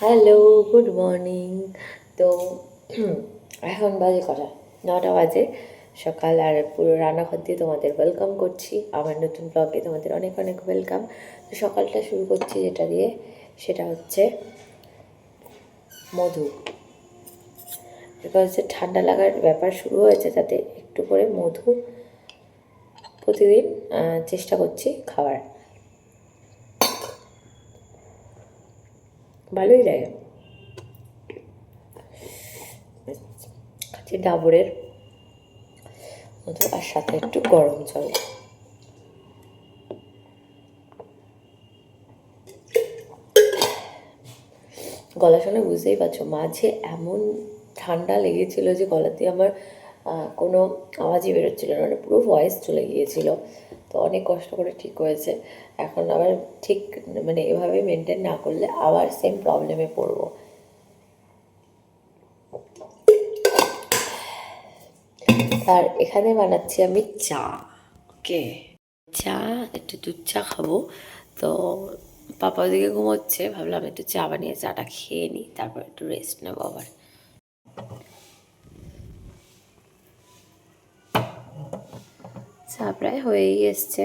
Hello, good morning. তো এখন বাজে কটা? 9টা বাজে সকাল। আর পুরো রান্নাঘর দিয়ে তোমাদের ওয়েলকাম করছি আমার নতুন ব্লগে। তোমাদের অনেক অনেক ওয়েলকাম। তো সকালটা শুরু করছি যেটা দিয়ে, সেটা হচ্ছে মধু। বিকজ ঠান্ডা লাগার ব্যাপার শুরু হয়েছে, তাতে একটু করে মধু প্রতিদিন চেষ্টা করছি খাওয়ার। ভালোই লাগে। খাচ্ছি ডাবরের মধু, আর সাথে একটু গরম জল। গলা শুনে বুঝতেই পারছো, মাঝে এমন ঠান্ডা লেগেছিল যে গলাতে আমার কোনো আওয়াজই বেরোচ্ছিল না, মানে পুরো ভয়েস চলে গিয়েছিল। তো অনেক কষ্ট করে ঠিক হয়েছে। এখন আবার ঠিক মানে এভাবে মেনটেন না করলে আবার সেম প্রবলেমে পড়বো। আর এখানে বানাচ্ছি আমি চা। ওকে, চা, একটু দুধ চা খাবো। তো পাপা ওদিকে ঘুমোচ্ছে, ভাবলাম একটু চা বানিয়ে চাটা খেয়ে নিই, তারপর একটু রেস্ট নেবো আবার। চা প্রায় হয়েই এসছে,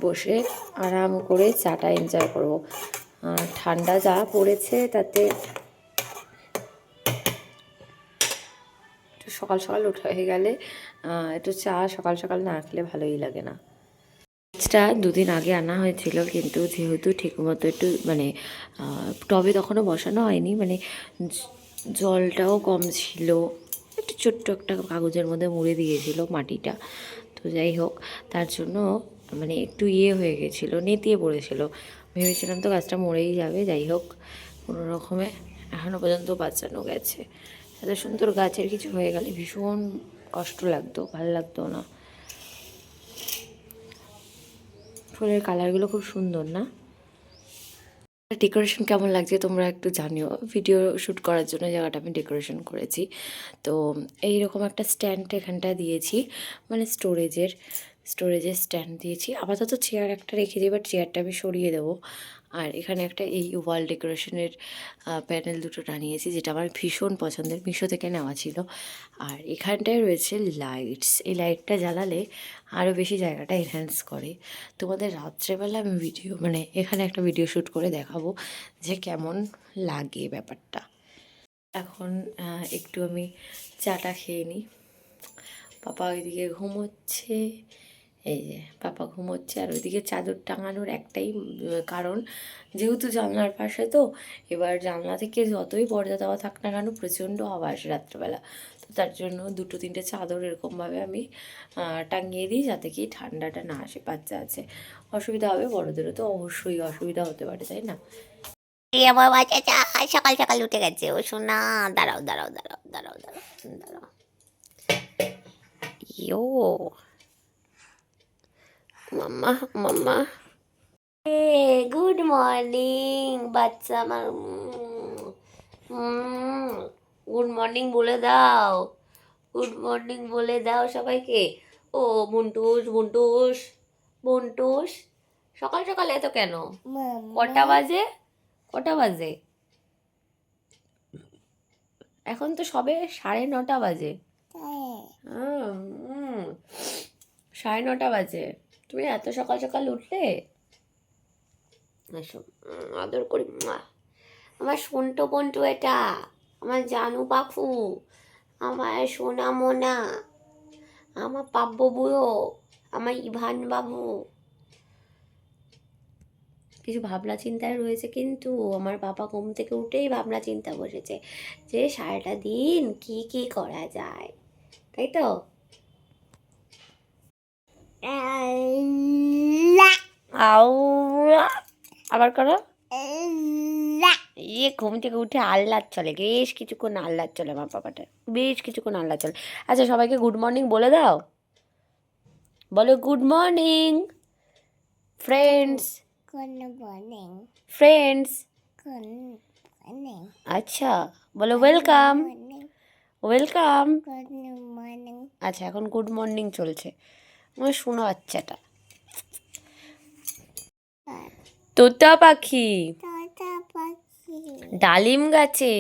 বসে আরাম করে চাটা এনজয় করবো। ঠান্ডা যা পড়েছে তাতে একটু সকাল সকাল উঠে হয়ে গেলে একটু চা সকাল সকাল না খেলে ভালোই লাগে না। মাছটা দুদিন আগে আনা হয়েছিল, কিন্তু যেহেতু ঠিকমতো একটু মানে টবে তখনও বসানো হয়নি, মানে জলটাও কম ছিল, একটু ছোট্ট একটা কাগজের মধ্যে মুড়ে দিয়েছিল মাটিটা। তো যাই হোক, তার জন্য মানে একটু হয়ে গেছিলো, নেতিয়ে পড়েছিল। ভেবেছিলাম তো গাছটা মরেই যাবে। যাই হোক, কোনো রকমে এখনও পর্যন্ত বাঁচানো গেছে। এত সুন্দর গাছের কিছু হয়ে গেলে ভীষণ কষ্ট লাগতো, ভালো লাগতো না। ফুলের কালারগুলো খুব সুন্দর না? ডেকোরেশন কেমন লাগছে তোমরা একটু জানিও। ভিডিও শ্যুট করার জন্য জায়গাটা আমি ডেকোরেশন করেছি। তো এইরকম একটা স্ট্যান্ড এখানটা দিয়েছি, মানে স্টোরেজের স্ট্যান্ড দিয়েছি। আপাতত চেয়ার একটা রেখেছি, বাট চেয়ারটা আমি সরিয়ে দেবো। আর এখানে একটা এই ওয়াল ডেকোরেশনের প্যানেল দুটো টানিয়েছি, যেটা আমার ভীষণ পছন্দের, মিশো থেকে নেওয়া ছিল। আর এখানটায় রয়েছে লাইটস। এই লাইটটা জ্বালালে আরও বেশি জায়গাটা এনহ্যান্স করে। তোমাদের রাত্রেবেলা আমি মানে এখানে একটা ভিডিও শ্যুট করে দেখাবো যে কেমন লাগে ব্যাপারটা। এখন একটু আমি চাটা খেয়ে নিই। পাপা ওইদিকে ঘুমোচ্ছে, এই যে পাপা ঘুমোচ্ছে। আর ওইদিকে চাদর টাঙানোর একটাই কারণ, যেহেতু জানলার পাশে, তো এবার জানলা থেকে যতই পর্দা দেওয়া থাক না কেন প্রচণ্ড আওয়াজ রাত্রেবেলা। তো তার জন্য দুটো তিনটে চাদর এরকমভাবে আমি টাঙিয়ে দিই, যাতে কি ঠান্ডাটা না আসে। বাচ্চা আছে, অসুবিধা হবে, বড়োদেরও তো অবশ্যই অসুবিধা হতে পারে, তাই না? এই আমার বাচ্চাটা সকাল সকাল উঠে গেছে। ও সোনা, দাঁড়াও দাঁড়াও দাঁড়াও দাঁড়াও দাঁড়াও দাঁড়াও। ইয়ো মাম্মা মাম্মা, এ গুড মর্নিং বাচ্চা আমার। গুড মর্নিং বলে দাও, গুড মর্নিং বলে দাও সবাইকে। ও মুন্টুস মুন্টুস মুন্টুস, সকাল সকাল এত কেন? কটা বাজে? কটা বাজে? এখন তো সবে 9:30 বাজে। 9:30 বাজে, তুমি এত সকাল সকাল উঠলে? এসো, আদর করি। আমার সন্টু পন্টু, এটা আমার জানু পাখু, আমার সোনা মোনা, আমার পাব্য বুড়ো, আমার ইভান বাবু। কিছু ভাবনা চিন্তায় রয়েছে, কিন্তু আমার বাবা ঘুম থেকে উঠেই ভাবনা চিন্তা বসেছে যে সারাটা দিন কি কি করা যায়, তাই তো? আবার করো। ঘুম থেকে উঠে আহ্লাদ চলে, বেশ কিছুক্ষণ আহ্লাদ চলে আমার বাবাটা, বেশ কিছুক্ষণ আহ্লাদ চলে। আচ্ছা, সবাইকে গুড মর্নিং বলে দাও, বলো গুড মর্নিং ফ্রেন্ডস। ফ্রেন্ডস, আচ্ছা বলো ওয়েলকাম। ওয়েলকাম। আচ্ছা, এখন গুড মর্নিং চলছে। আমার শোনো বাচ্চাটা। তোতা পাখি, ডালিম গাছে,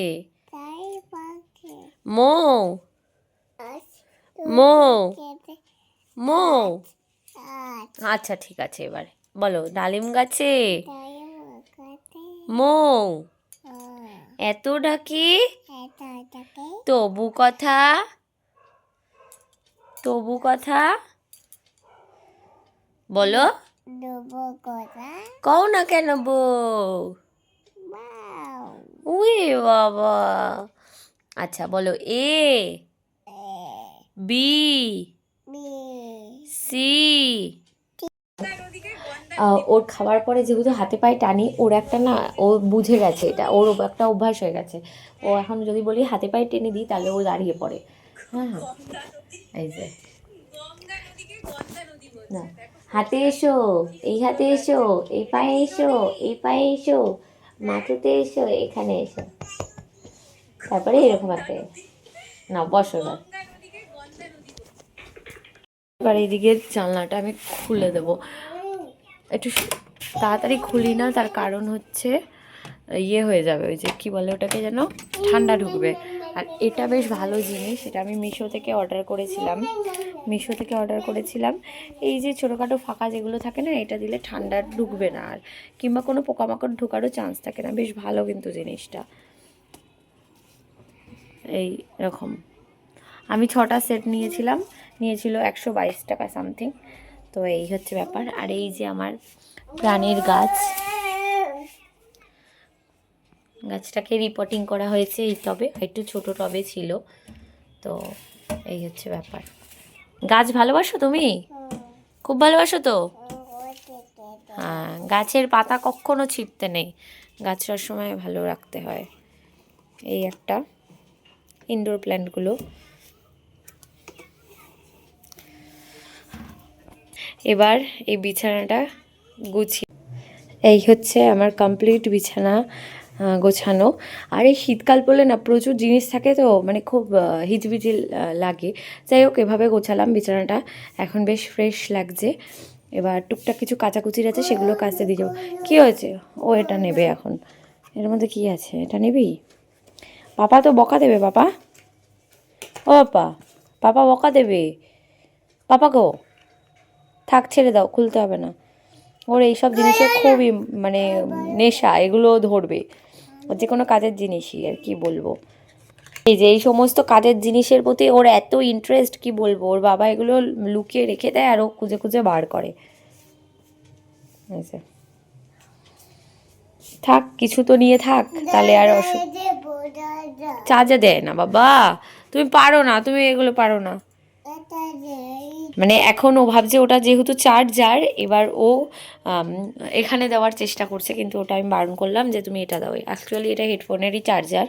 মৌ, মৌ, মৌ। আচ্ছা ঠিক আছে, এবার বলো, ডালিম গাছে মৌ, এত ডাকি তবু কথা, তবু কথা বলো, কও না কেন বউ। উই বাবা। আচ্ছা বলো, এ বি সি। ওর খাবার পরে যেহেতু হাতে পায়ে টানি, ওর একটা না, ও বুঝে গেছে এটা, ওর একটা অভ্যাস হয়ে গেছে। ও এখন যদি বলি হাতে পায়ে টেনে দিই, তাহলে ও দাঁড়িয়ে পড়ে। হ্যাঁ হ্যাঁ, এই যে না, হাতে এসো, এই হাতে এসো, এই পায়ে এসো, এই পায়ে এসো, মাথুতে এসো, এখানে এসো, তারপরে এরকম একটা না, বসো এবার। এবার এইদিকে জানলাটা আমি খুলে দেবো, একটু তাড়াতাড়ি খুলি না, তার কারণ হচ্ছে ইয়ে হয়ে যাবে, ওই যে কী বলে ওটাকে যেন, ঠান্ডা ঢুকবে। আর এটা বেশ ভালো জিনিস, এটা আমি মিশো থেকে অর্ডার করেছিলাম। এই যে ছোটোখাটো ফাঁকা যেগুলো থাকে না, এটা দিলে ঠান্ডা ঢুকবে না, আর কিংবা কোনো পোকামাকড় ঢোকারও চান্স থাকে না, বেশ ভালো কিন্তু জিনিসটা। এই রকম আমি 6টা সেট নিয়েছিল 122 টাকা সামথিং। তো এই হচ্ছে ব্যাপার। আর এই যে আমার প্রাণের গাছটাকে রিপোর্টিং করা হয়েছে এই টবে, একটু ছোট টবে ছিল। তো এই হচ্ছে ব্যাপার। গাছ ভালোবাসো তুমি? খুব ভালোবাসো তো? হ্যাঁ, গাছের পাতা কখনো ছিঁড়তে নেই, গাছ সবসময় ভালো রাখতে হয়। এই একটা ইনডোর প্ল্যান্টগুলো। এবার এই বিছানাটা গুছিয়ে, এই হচ্ছে আমার কমপ্লিট বিছানা গোছানো। আর এই শীতকাল পড়লে না প্রচুর জিনিস থাকে, তো মানে খুব হিজবিজি লাগে। যাই হোক, এভাবে গোছালাম বিছানাটা, এখন বেশ ফ্রেশ লাগছে। এবার টুকটাক কিছু কাচাকুচির আছে, সেগুলো কাচতে দিয়ে যাবো। কী হয়েছে? ও এটা নেবে এখন, এর মধ্যে কি আছে, এটা নিবি? পাপা তো বকা দেবে, পাপা, ও পাপা বকা দেবে, পাপা গো, থাক ছেড়ে দাও, খুলতে হবে না। ওর এইসব জিনিসে খুবই মানে নেশা, এগুলো ধরবে, ওর যে কোনো কাজের জিনিসই, আর কি বলবো। এই যে এই সমস্ত কাজের জিনিসের প্রতি ওর এত ইন্টারেস্ট, কি বলবো। ওর বাবা এগুলো লুকিয়ে রেখে দেয়, আর ও খুঁজে খুঁজে বার করে। থাক, কিছু তো নিয়ে থাক, তাহলে আর চার্জে দেয় না বাবা, তুমি পারো না, তুমি এগুলো পারো না। মানে এখন ও ভাবছে ওটা যেহেতু চার্জার, এবার ও এখানে দেওয়ার চেষ্টা করছে, কিন্তু ওটা আমি বারণ করলাম যে তুমি এটা দাও। অ্যাকচুয়ালি এটা হেডফোনেরই চার্জার।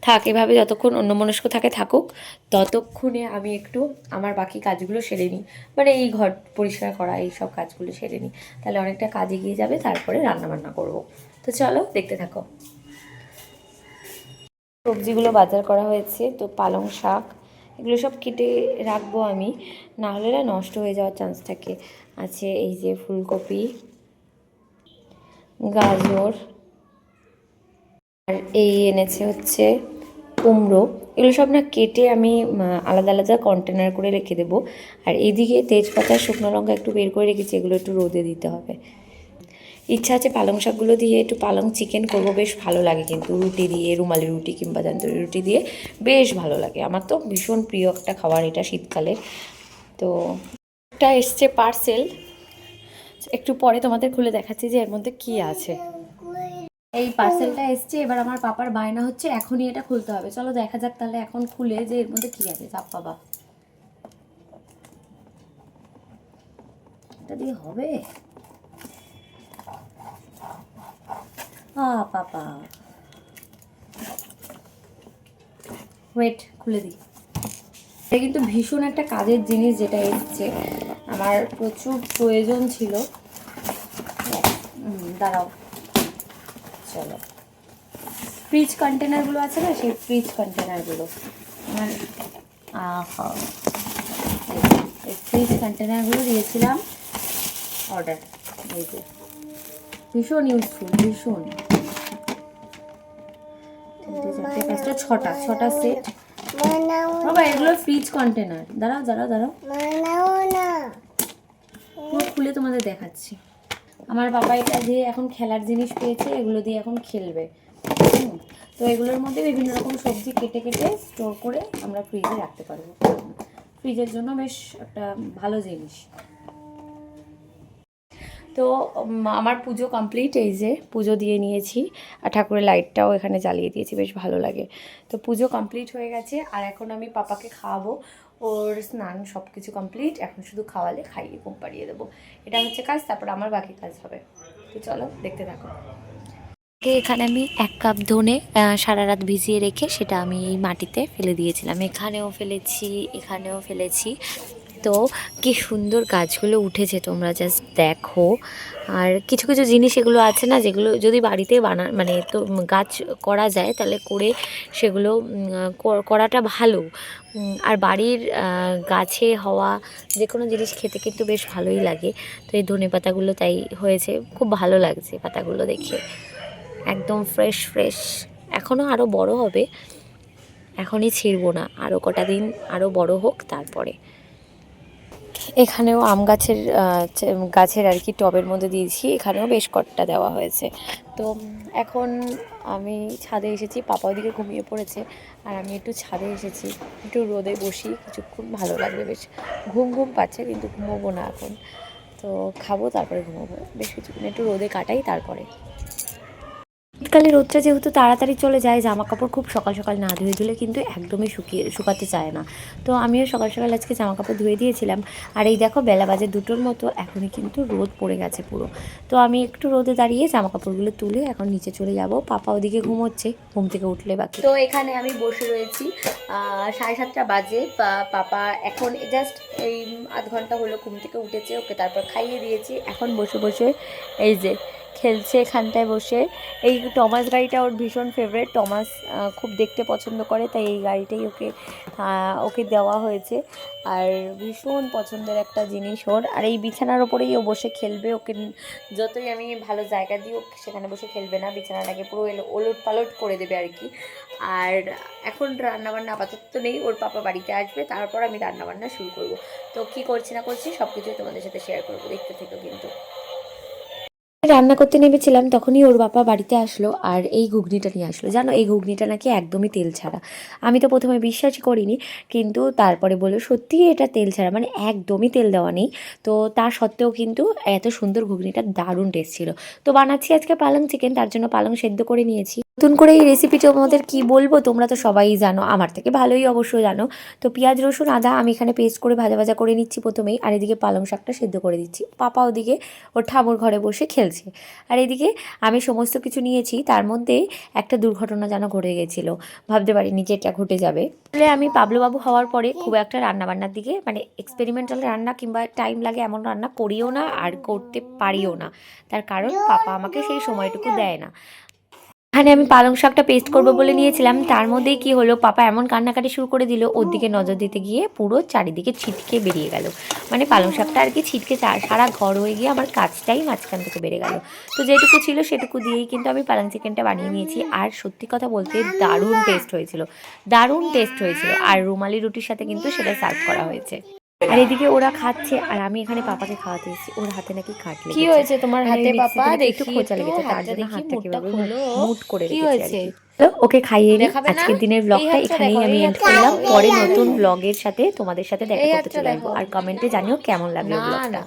থাক, এভাবে যতক্ষণ অন্যমনস্ক থাকে থাকুক, ততক্ষণে আমি একটু আমার বাকি কাজগুলো সেরে নিই, মানে এই ঘর পরিষ্কার করা, এই সব কাজগুলো সেরে নিই, তাহলে অনেকটা কাজ এগিয়ে যাবে, তারপরে রান্নাবান্না করব। তো চলো দেখতে থাকো। সবজিগুলো বাজার করা হয়েছে, তো পালং শাক এগুলো সব কেটে রাখবো আমি, না হলে না নষ্ট হয়ে যাওয়ার চান্স থাকে। আছে এই যে ফুলকপি, গাজর, আর এই এনেছে হচ্ছে কুমড়ো। এগুলো সব না কেটে আমি আলাদা আলাদা কন্টেনার করে রেখে দেবো। আর এদিকে তেজপাতা, শুকনো লঙ্কা একটু বের করে রেখেছি, এগুলো একটু রোদে দিতে হবে। ইচ্ছা আছে পালং শাকগুলো দিয়ে একটু পালং চিকেন করব, বেশ ভালো লাগে কিন্তু, রুটি দিয়ে, রুমালি রুটি কিংবা তন্দুরি রুটি দিয়ে বেশ ভালো লাগে। আমার তো ভীষণ প্রিয় একটা খাবার এটা শীতকালে। তো একটা এসছে পার্সেল, একটু পরে তোমাদের খুলে দেখাচ্ছি যে এর মধ্যে কি আছে। এই পার্সেলটা এসছে, এবার আমার পাপার বায়না হচ্ছে এখনই এটা খুলতে হবে। চলো দেখা যাক তাহলে এখন খুলে যে এর মধ্যে কি আছে। চাপ বাবা, এটা দিয়ে হবে? পাপা ওয়েট, খুলে দিই। এটা কিন্তু ভীষণ একটা কাজের জিনিস যেটা এসছে, আমার প্রচুর প্রয়োজন ছিল। দাঁড়াও, চলো, ফ্রিজ কন্টেনারগুলো আছে না, সেই ফ্রিজ কন্টেনারগুলো আমার ফ্রিজ কন্টেনারগুলো দিয়েছিলাম অর্ডার। এই যে ভীষণ ইউজফুল, ভীষণ। 6টা সেট বাবা, এগুলো ফ্রিজ কন্টেনার। দাঁড়াও দাঁড়াও দাঁড়াও, পুরো খুলে তোমাদের দেখাচ্ছি। আমার বাবা এটা দিয়ে এখন খেলার জিনিস পেয়েছে, এগুলো দিয়ে এখন খেলবে। তো এগুলোর মধ্যে বিভিন্ন রকম সবজি কেটে কেটে স্টোর করে আমরা ফ্রিজে রাখতে পারবো। ফ্রিজের জন্য বেশ একটা ভালো জিনিস। তো আমার পুজো কমপ্লিট। এই যে পুজো দিয়ে নিয়েছি, আর ঠাকুরের লাইটটাও এখানে জ্বালিয়ে দিয়েছি, বেশ ভালো লাগে। তো পুজো কমপ্লিট হয়ে গেছে, আর এখন আমি পাপাকে খাওয়াবো। ওর স্নান সব কিছু কমপ্লিট, এখন শুধু খাওয়ালে খাইয়ে ঘুম পাড়িয়ে দেবো। এটা হচ্ছে কাজ, তারপর আমার বাকি কাজ হবে। তো চলো দেখতে থাকো। এখানে আমি 1 কাপ ধনে সারা রাত ভিজিয়ে রেখে সেটা আমি এই মাটিতে ফেলে দিয়েছিলাম। এখানেও ফেলেছি, এখানেও ফেলেছি। তো কি সুন্দর গাছগুলো উঠেছে, তোমরা জাস্ট দেখো। আর কিছু কিছু জিনিস এগুলো আছে না, যেগুলো যদি বাড়িতে মানে তো গাছ করা যায় তাহলে করে সেগুলো করাটা ভালো। আর বাড়ির গাছে হওয়া যে কোনো জিনিস খেতে কিন্তু বেশ ভালোই লাগে। তো এই ধনে পাতাগুলো তাই হয়েছে, খুব ভালো লাগছে পাতাগুলো দেখে, একদম ফ্রেশ ফ্রেশ। এখনও আরও বড় হবে, এখনই ছিঁড়বো না, আরও কটা দিন আরও বড় হোক তারপরে। এখানেও আম গাছের আর কি টবের মধ্যে দিয়েছি, এখানেও বেশ কটা দেওয়া হয়েছে। তো এখন আমি ছাদে এসেছি, পাপা ওদিকে ঘুমিয়ে পড়েছে, আর আমি একটু ছাদে এসেছি, একটু রোদে বসি কিছুক্ষণ, ভালো লাগবে। বেশ ঘুম ঘুম পাচ্ছে, কিন্তু ঘুমোবো না এখন। তো খাবো তারপরে ঘুমোবো, বেশ কিছুক্ষণ একটু রোদে কাটাই তারপরে। শীতকালে রোদটা যেহেতু তাড়াতাড়ি চলে যায়, জামা কাপড় খুব সকাল সকাল না ধুয়ে দিলে কিন্তু একদমই শুকাতে চায় না। তো আমিও সকাল সকাল আজকে জামা কাপড় ধুয়ে দিয়েছিলাম। আর এই দেখো বেলা বাজে 2টোর মতো, এখনই কিন্তু রোদ পড়ে গেছে পুরো। তো আমি একটু রোদে দাঁড়িয়ে জামা কাপড়গুলো তুলে এখন নিচে চলে যাব। পাপা ওদিকে ঘুমোচ্ছে, ঘুম থেকে উঠলে বাকি। তো এখানে আমি বসে রয়েছি, 7:30 বাজে। পাপা এখন জাস্ট এই আধ ঘন্টা হলো ঘুম থেকে উঠেছে, ওকে তারপর খাইয়ে দিয়েছি। এখন বসে বসে এই যে খেলছে এখানটায় বসে। এই টমাস গাড়িটা ওর ভীষণ ফেভারিট, টমাস খুব দেখতে পছন্দ করে, তাই এই গাড়িটাই ওকে দেওয়া হয়েছে। আর ভীষণ পছন্দের একটা জিনিস ওর। আর এই বিছানার ওপরেই ও বসে খেলবে, ওকে যতই আমি ভালো জায়গা দিই ও সেখানে বসে খেলবে না, বিছানাটাকে পুরো ওলট পালট করে দেবে আর কি। আর এখন রান্নাবান্না আপাতত নেই, ওর পাপা বাড়িতে আসবে, তারপর আমি রান্নাবান্না শুরু করব। তো কী করছি না করছি সব কিছুই তোমাদের সাথে শেয়ার করবো, দেখতে থেকো কিন্তু। রান্না করতে নেমেছিলাম, তখনই ওর বাবা বাড়িতে আসলো আর এই ঘুগনিটা নিয়ে আসলো। জানো এই ঘুগনিটা নাকি একদমই তেল ছাড়া। আমি তো প্রথমে বিশ্বাসই করিনি, কিন্তু তারপরে বললো সত্যিই এটা তেল ছাড়া, মানে একদমই তেল দেওয়া নেই। তো তা সত্ত্বেও কিন্তু এত সুন্দর ঘুগনিটা দারুণ টেস্ট ছিল। তো বানাচ্ছি আজকে পালং চিকেন, তার জন্য পালং সেদ্ধ করে নিয়েছি। নতুন করে এই রেসিপিটা তোমাদের কি বলবো, তোমরা তো সবাই জানো, আমার থেকে ভালোই অবশ্য জানো। তো পেঁয়াজ রসুন আদা আমি এখানে পেস্ট করে ভাজা ভাজা করে নিচ্ছি প্রথমেই, আর এদিকে পালং শাকটা সেদ্ধ করে দিচ্ছি। পাপা ওদিকে ওর ঠাকুর ঘরে বসে খেলছে। আর এদিকে আমি সমস্ত কিছু নিয়েছি, তার মধ্যে একটা দুর্ঘটনা যেন ঘটে গেছিলো, ভাবতে পারিনি যে এটা ঘটে যাবে। আসলে আমি পাবলোবাবু হওয়ার পরে খুব একটা রান্নাবান্নার দিকে, মানে এক্সপেরিমেন্টাল রান্না কিংবা টাইম লাগে এমন রান্না করিও না, আর করতে পারিও না। তার কারণ পাপা আমাকে সেই সময়টুকু দেয় না। এখানে আমি পালং শাকটা পেস্ট করবো বলে নিয়েছিলাম, তার মধ্যেই কি হলো, পাপা এমন কান্নাকাটি শুরু করে দিল, ওর দিকে নজর দিতে গিয়ে পুরো চারিদিকে ছিটকে বেরিয়ে গেল। মানে পালং শাকটা আর কি ছিটকে সারা ঘর হয়ে গিয়ে আমার কাজটাই মাঝখান থেকে বেড়ে গেল। তো যেটুকু ছিল সেটুকু দিয়েই কিন্তু আমি পালং চিকেনটা বানিয়ে নিয়েছি। আর সত্যি কথা বলতে দারুণ টেস্ট হয়েছিল, দারুণ টেস্ট হয়েছিল। আর রুমালি রুটির সাথে কিন্তু সেটা সার্ভ করা হয়েছে। আর এদিকে ওরা খাচ্ছে, আর আমি এখানে পাপাকে খাওয়াতে এসেছি। ওর হাতে নাকি কাট লেগেছে। কি হয়েছে তোমার হাতে পাপা? দেখি খোঁচা লেগেছে, তার জন্য হাতটা কিভাবে মুট করে রেখেছি। তো ওকে খাইয়ে নিই। আজকের দিনের ব্লগটা এখানেই আমি এন্ড করলাম। পরে নতুন ব্লগের সাথে তোমাদের সাথে দেখা করতে চলে আসবো। আর কমেন্টে জানিও কেমন লাগলো ব্লগটা।